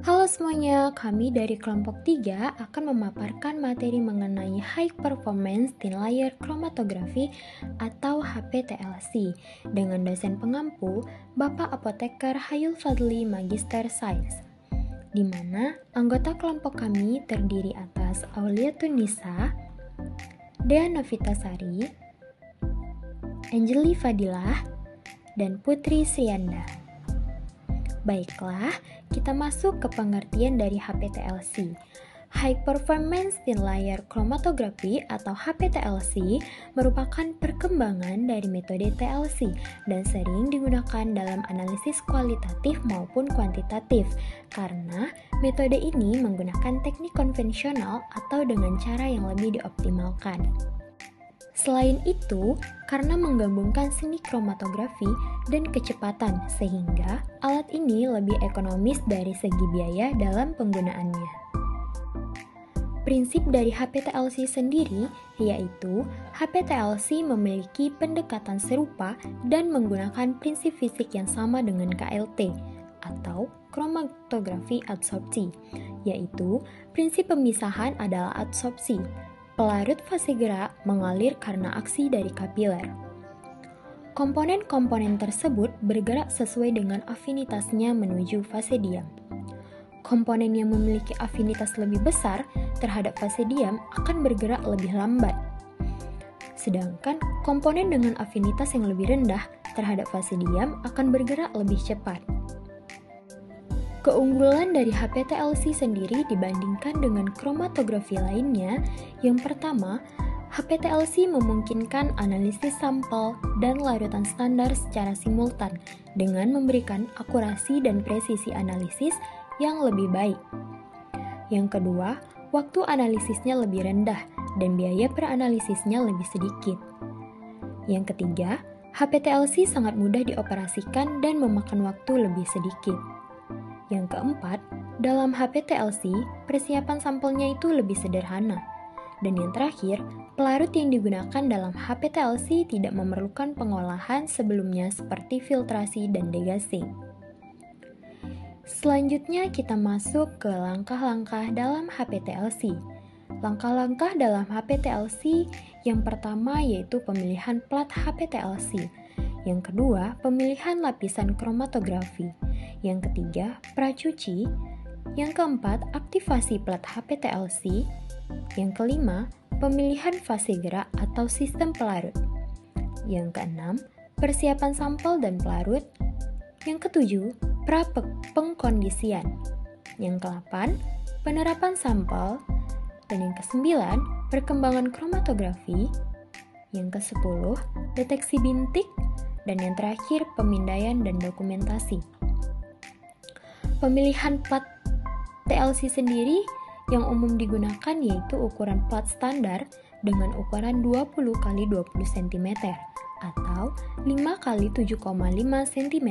Halo semuanya, kami dari kelompok 3 akan memaparkan materi mengenai High Performance Thin Layer Chromatography atau HPTLC dengan dosen pengampu Bapak Apoteker Hayul Fadli Magister Sains, di mana anggota kelompok kami terdiri atas Aulia Tunisa, Dea Novitasari, Angeli Fadilah, dan Putri Srianda. Baiklah, kita masuk ke pengertian dari HPTLC. High Performance Thin Layer Chromatography atau HPTLC merupakan perkembangan dari metode TLC dan sering digunakan dalam analisis kualitatif maupun kuantitatif karena metode ini menggunakan teknik konvensional atau dengan cara yang lebih dioptimalkan. Selain itu, karena menggabungkan seni kromatografi dan kecepatan sehingga alat ini lebih ekonomis dari segi biaya dalam penggunaannya. Prinsip dari HPTLC sendiri yaitu HPTLC memiliki pendekatan serupa dan menggunakan prinsip fisik yang sama dengan KLT atau Chromatography Adsorpsi, yaitu prinsip pemisahan adalah adsorpsi. Pelarut fase gerak mengalir karena aksi dari kapiler. Komponen-komponen tersebut bergerak sesuai dengan afinitasnya menuju fase diam. Komponen yang memiliki afinitas lebih besar terhadap fase diam akan bergerak lebih lambat. Sedangkan komponen dengan afinitas yang lebih rendah terhadap fase diam akan bergerak lebih cepat. Keunggulan dari HPTLC sendiri dibandingkan dengan kromatografi lainnya, yang pertama, HPTLC memungkinkan analisis sampel dan larutan standar secara simultan dengan memberikan akurasi dan presisi analisis yang lebih baik. Yang kedua, waktu analisisnya lebih rendah dan biaya per analisisnya lebih sedikit. Yang ketiga, HPTLC sangat mudah dioperasikan dan memakan waktu lebih sedikit. Yang keempat, dalam HPTLC, persiapan sampelnya itu lebih sederhana. Dan yang terakhir, pelarut yang digunakan dalam HPTLC tidak memerlukan pengolahan sebelumnya seperti filtrasi dan degassing. Selanjutnya kita masuk ke langkah-langkah dalam HPTLC. Langkah-langkah dalam HPTLC yang pertama yaitu pemilihan plat HPTLC. Yang kedua, pemilihan lapisan kromatografi. Yang ketiga, pracuci. Yang keempat, aktivasi plat HPTLC. Yang kelima, pemilihan fase gerak atau sistem pelarut. Yang keenam, persiapan sampel dan pelarut. Yang ketujuh, pengkondisian. Yang kedelapan, penerapan sampel. Dan yang kesembilan, perkembangan kromatografi. Yang kesepuluh, deteksi bintik. Dan yang terakhir, pemindaian dan dokumentasi. Pemilihan plat TLC sendiri yang umum digunakan yaitu ukuran plat standar dengan ukuran 20 x 20 cm atau 5 x 7,5 cm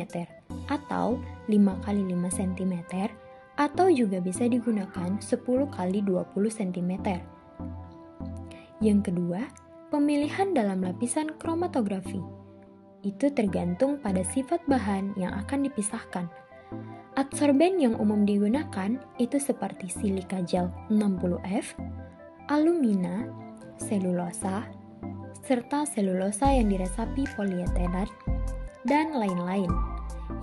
atau 5 x 5 cm atau juga bisa digunakan 10 x 20 cm. Yang kedua, pemilihan dalam lapisan kromatografi. Itu tergantung pada sifat bahan yang akan dipisahkan. Adsorben yang umum digunakan itu seperti silika gel 60F, alumina, selulosa, serta selulosa yang diresapi polieterat, dan lain-lain.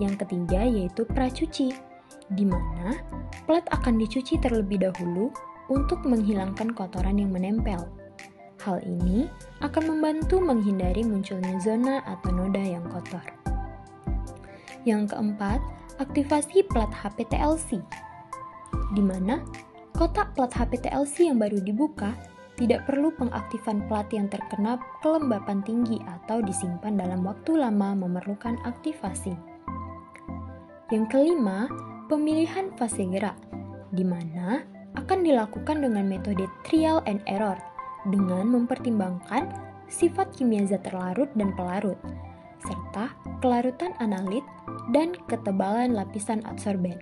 Yang ketiga yaitu pracuci, di mana plat akan dicuci terlebih dahulu untuk menghilangkan kotoran yang menempel. Hal ini akan membantu menghindari munculnya zona atau noda yang kotor. Yang keempat, aktivasi plat HPTLC, di mana kotak plat HPTLC yang baru dibuka tidak perlu pengaktifan plat yang terkena kelembapan tinggi atau disimpan dalam waktu lama memerlukan aktivasi. Yang kelima, pemilihan fase gerak, di mana akan dilakukan dengan metode trial and error dengan mempertimbangkan sifat kimia zat terlarut dan pelarut, serta kelarutan analit dan ketebalan lapisan adsorben.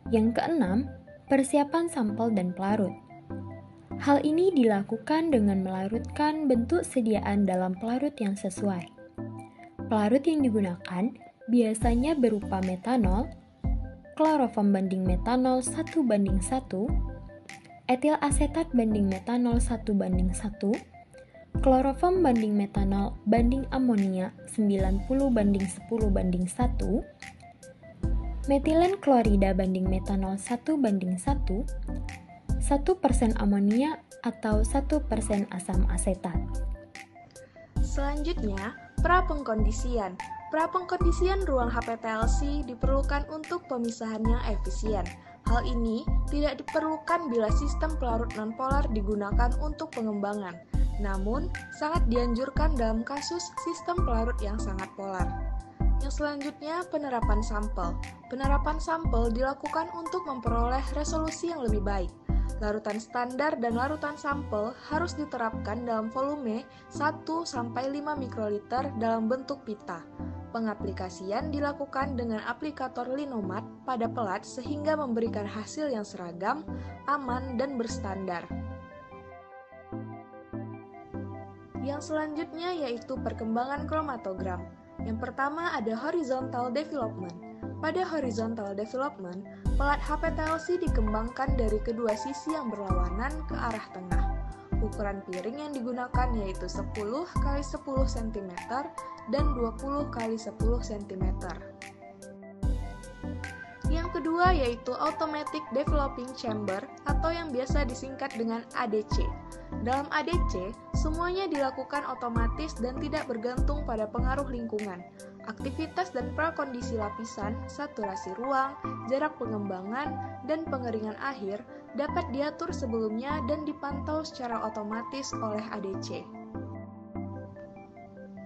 Yang keenam, persiapan sampel dan pelarut. Hal ini dilakukan dengan melarutkan bentuk sediaan dalam pelarut yang sesuai. Pelarut yang digunakan biasanya berupa metanol, kloroform banding metanol 1:1, etil asetat banding metanol 1:1, kloroform banding metanol banding amonia 90:10:1, metilen klorida banding metanol 1:1, 1% amonia atau 1% asam asetat. Selanjutnya, pra-pengkondisian. Pra-pengkondisian ruang HPTLC diperlukan untuk pemisahan yang efisien. Hal ini tidak diperlukan bila sistem pelarut nonpolar digunakan untuk pengembangan, namun sangat dianjurkan dalam kasus sistem pelarut yang sangat polar. Yang selanjutnya, penerapan sampel. Penerapan sampel dilakukan untuk memperoleh resolusi yang lebih baik. Larutan standar dan larutan sampel harus diterapkan dalam volume 1-5 mikroliter dalam bentuk pita. Pengaplikasian dilakukan dengan aplikator Linomat pada pelat sehingga memberikan hasil yang seragam, aman, dan berstandar. Yang selanjutnya yaitu perkembangan kromatogram. Yang pertama ada horizontal development. Pada horizontal development, pelat HPTLC dikembangkan dari kedua sisi yang berlawanan ke arah tengah. Ukuran piring yang digunakan yaitu 10 x 10 cm dan 20 x 10 cm. Yang kedua yaitu Automatic Developing Chamber atau yang biasa disingkat dengan ADC. Dalam ADC, semuanya dilakukan otomatis dan tidak bergantung pada pengaruh lingkungan. Aktivitas dan prakondisi lapisan, saturasi ruang, jarak pengembangan, dan pengeringan akhir dapat diatur sebelumnya dan dipantau secara otomatis oleh ADC.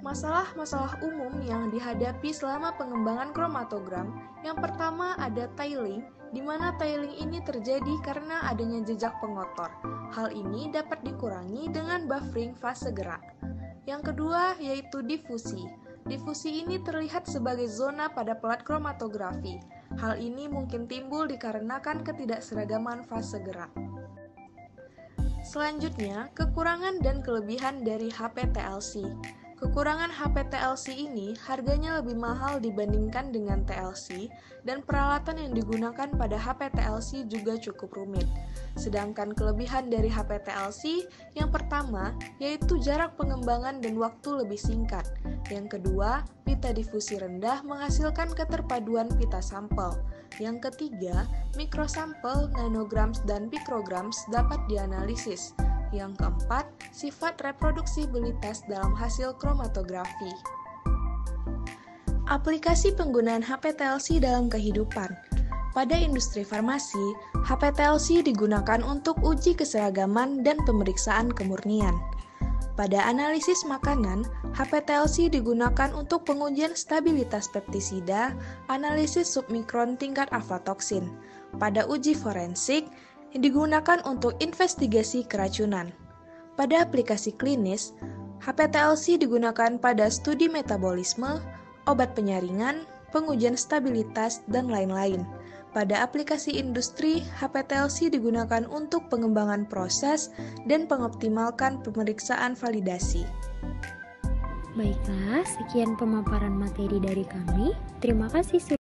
Masalah-masalah umum yang dihadapi selama pengembangan kromatogram, yang pertama ada tiling, di mana tiling ini terjadi karena adanya jejak pengotor. Hal ini dapat dikurangi dengan buffering fase gerak. Yang kedua yaitu difusi. Difusi ini terlihat sebagai zona pada pelat kromatografi. Hal ini mungkin timbul dikarenakan ketidakseragaman fase gerak. Selanjutnya, kekurangan dan kelebihan dari HPTLC. Kekurangan HPTLC ini harganya lebih mahal dibandingkan dengan TLC dan peralatan yang digunakan pada HPTLC juga cukup rumit. Sedangkan kelebihan dari HPTLC yang pertama yaitu jarak pengembangan dan waktu lebih singkat. Yang kedua, pita difusi rendah menghasilkan keterpaduan pita sampel. Yang ketiga, mikrosampel, nanograms, dan pikrograms dapat dianalisis. Yang keempat, sifat reproduksibilitas dalam hasil kromatografi. Aplikasi penggunaan HPTLC dalam kehidupan. Pada industri farmasi, HPTLC digunakan untuk uji keseragaman dan pemeriksaan kemurnian. Pada analisis makanan, HPTLC digunakan untuk pengujian stabilitas peptisida, analisis submikron tingkat aflatoksin. Pada uji forensik, digunakan untuk investigasi keracunan. Pada aplikasi klinis, HPTLC digunakan pada studi metabolisme, obat penyaringan, pengujian stabilitas, dan lain-lain. Pada aplikasi industri, HPTLC digunakan untuk pengembangan proses dan mengoptimalkan pemeriksaan validasi. Baiklah, sekian pemaparan materi dari kami. Terima kasih sudah